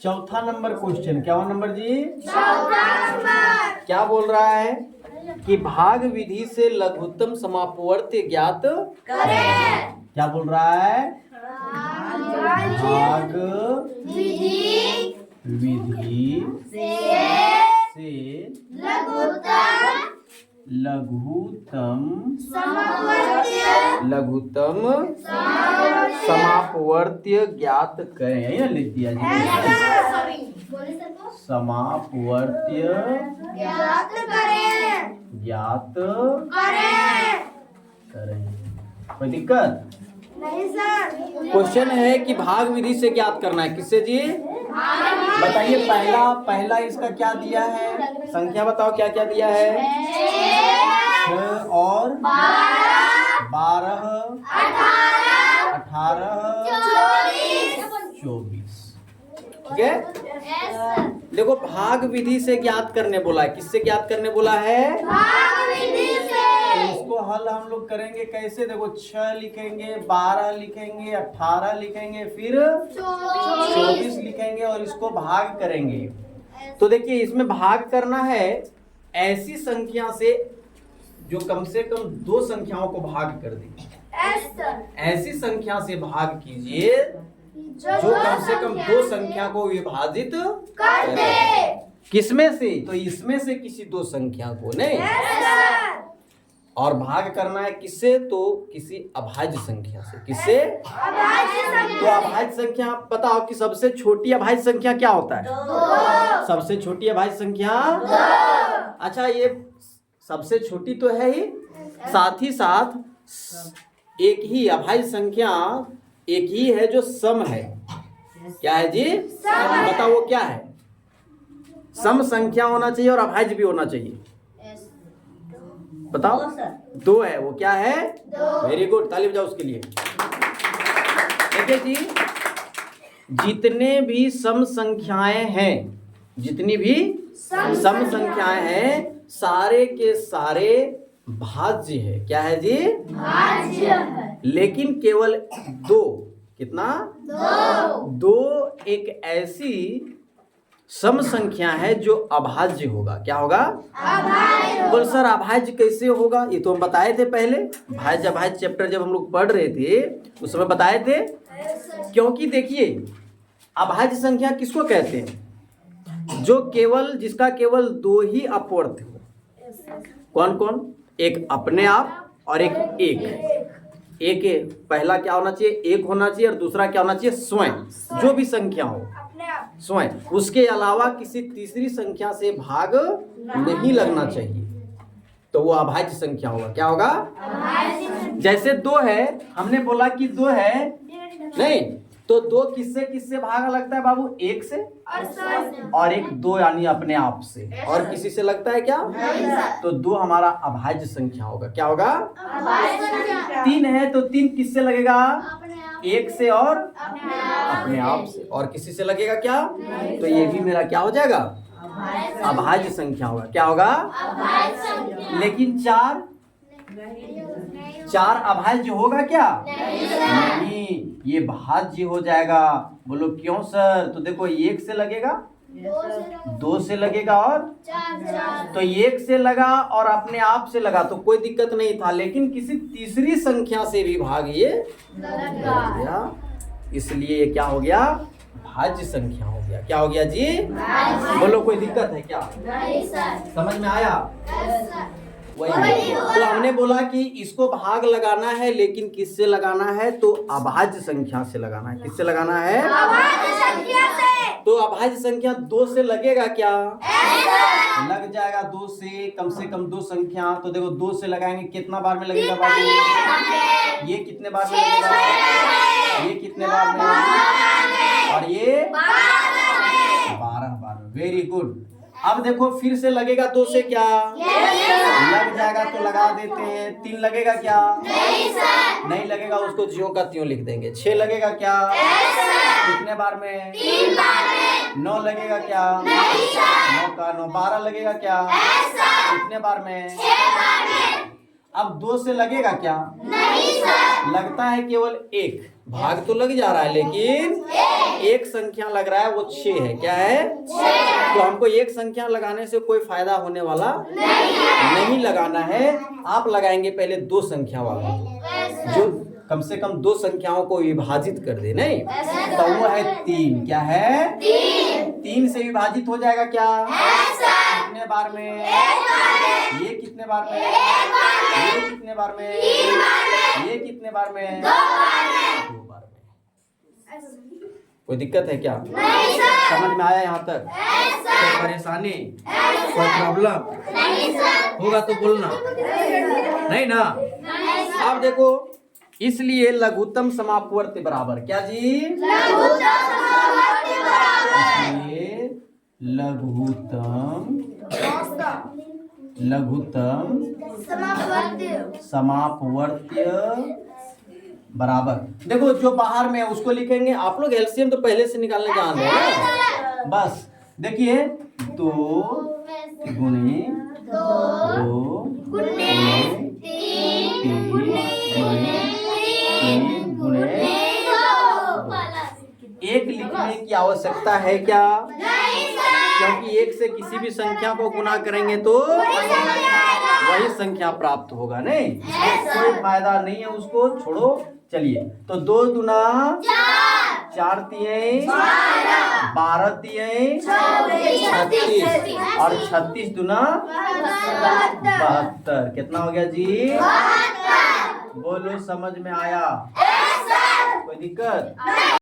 चौथा number question, क्या number जी? चौथा नंबर। क्या बोल रहा है कि भाग विधि से लघुत्तम समापवर्त्य ज्ञात करें। क्या बोल रहा है? भाग विधि विधि से से लघुत्तम लघुत्तम समापवर्त्य ज्ञात करें। यही ना लिख दिया जी, समापवर्त्य ज्ञात करें। ज्ञात करें। करें। कोई दिक्कत नहीं सर। क्वेश्चन है कि भाग विधि से ज्ञात करना है। किससे जी? बताइए। पहला इसका क्या दिया है? संख्या बताओ क्या क्या दिया है? 6 और 12, 18, 24। ठीक है। देखो भाग विधि से ज्ञात करने बोला है। किससे ज्ञात करने बोला है? भाग विधि से। तो इसको हल हम लोग करेंगे कैसे? देखो 6 लिखेंगे, 12 लिखेंगे, 18 लिखेंगे, फिर 24 लिखेंगे और इसको भाग करेंगे। तो देखिए इसमें भाग करना है ऐसी संख्या से जो कम से कम 2 संख्याओं को भाग कर दे। ऐसी संख्या से भाग कीजिए जो कम से कम 2 संख्या को विभाजित कर दे। किसमें से? तो इसमें से किसी 2 संख्या को नहीं। और भाग करना है किससे? तो किसी अभाज्य संख्या से। किससे? तो अभाज्य संख्या बताओ कि सबसे छोटी अभाज्य संख्या क्या होता है? 2। सबसे छोटी अभाज्य संख्या 2। अच्छा, ये सबसे छोटी तो है ही, साथ ही साथ एक ही अभाज्य संख्या एक ही है जो सम है। क्या है जी? बताओ वो क्या है? सम संख्या होना चाहिए और अभाज्य भी होना चाहिए। बताओ। 2 है। वो क्या है? वेरी गुड, ताली बजाओ उसके लिए। देखिए जी, जितने भी सम संख्याएं हैं, जितनी भी सम संख्याएं हैं, सारे के सारे भाज्य है। क्या है जी? भाज्य है। लेकिन केवल 2। कितना? 2 एक ऐसी सम संख्या है जो अभाज्य होगा। क्या होगा? अभाज्य। बोल सर अभाज्य कैसे होगा? ये तो हम बताए थे पहले, भाज्य अभाज्य चैप्टर जब हम लोग पढ़ रहे थे उस समय बताए थे। क्योंकि देखिए अभाज्य संख्या किसको कहते हैं? जो केवल जिसका केवल 2 ही अपवर्त्य हो। कौन कौन? एक अपने आप और एक पहला क्या होना चाहिए? 1 होना चाहिए और दूसरा क्या होना चाहिए? स्वयं। जो भी संख्या हो स्वयं, उसके अलावा किसी तीसरी संख्या से भाग नहीं लगना चाहिए, तो वो अभाज्य संख्या होगा। क्या होगा? जैसे 2 है, हमने बोला कि 2 है नहीं, तो 2 किससे किससे भाग लगता है बाबू? 1 से और एक 2 यानी अपने आप से। और किसी से लगता है क्या? तो 2 हमारा अभाज्य संख्या होगा। क्या होगा? 3 है तो 3 किससे लगेगा? 1 से और अपने आप से। और किसी से लगेगा क्या? तो ये भी मेरा क्या हो जाएगा? अभाज्य संख्या होगा। क्या होगा? लेकिन 4 अभाज्य होगा क्या? नहीं, ये भाज्य हो जाएगा। बोलो क्यों सर? तो देखो 1 से लगेगा, 2 से लगेगा और तो 1 से लगा और अपने आप से लगा तो कोई दिक्कत नहीं था, लेकिन किसी तीसरी संख्या से भी भाग ये लग गया, इसलिए ये क्या हो गया? भाज्य संख्या हो गया। क्या हो गया जी? बोलो कोई दिक्कत है क्या? नहीं सर। समझ में आया? वही तो हमने बोला कि इसको भाग लगाना है, लेकिन किससे लगाना है? तो अभाज्य संख्या से लगाना है। किससे लगाना है? अभाज्य संख्या से। तो अभाज्य संख्या 2 से लगेगा क्या? लग जाएगा 2 से कम 2 संख्या। तो देखो 2 से लगाएंगे कितना बार में लगेगा बाबू? ये कितने बार में लगेगा? ये कितने बार में? और ये 12 बार में। Very good. अब देखो फिर से लगेगा 2 से क्या? लग जाएगा तो लगा देते हैं। 3 लगेगा क्या? नहीं लगेगा, उसको ज्यों का त्यों लिख देंगे। 6 लगेगा क्या? कितने बार में? 3 बार में। 9 लगेगा क्या? 9 का 9। 12 लगेगा क्या? कितने बार में? 6 बार में। अब 2 से लगेगा क्या? नहीं सर। लगता है केवल 1 भाग तो लग जा रहा है लेकिन एक संख्या लग रहा है, वो 6 है। क्या है? तो हमको एक संख्या लगाने से कोई फायदा होने वाला नहीं लगाना है। आप लगाएंगे पहले 2 संख्या वाला, जो कम से कम 2 संख्याओं को विभाजित कर दे। नहीं तो वो है 3। क्या है? 3 से विभाजित हो जाएगा क्या? कितने बार में? ये कितने बार में? ये कितने बार में? ये कितने बार में? 2 बार में। कोई दिक्कत है क्या? समझ में आया यहाँ तक? कोई परेशानी, कोई प्रॉब्लम होगा तो बोलना, नहीं ना? अब देखो, इसलिए लघुत्तम समापवर्ती बराबर क्या जी? इसलिए लघुत्तम समापवर्त्य बराबर। देखो जो बाहर में है उसको लिखेंगे। आप लोग एलसीएम तो पहले से निकालने जान रहे हैं। बस देखिए 2 गुणे 2 गुणे 3 गुणे 1 लिखने की आवश्यकता है क्या? क्योंकि 1 से किसी भी संख्या को गुना करेंगे तो वही संख्या प्राप्त होगा। नहीं कोई फायदा नहीं है, उसको छोड़ो। चलिए तो 2 दूना 4 तिये 12 तिये 36 और 36 दूना 72। कितना हो गया जी? बोलो, समझ में आया? कोई दिक्कत?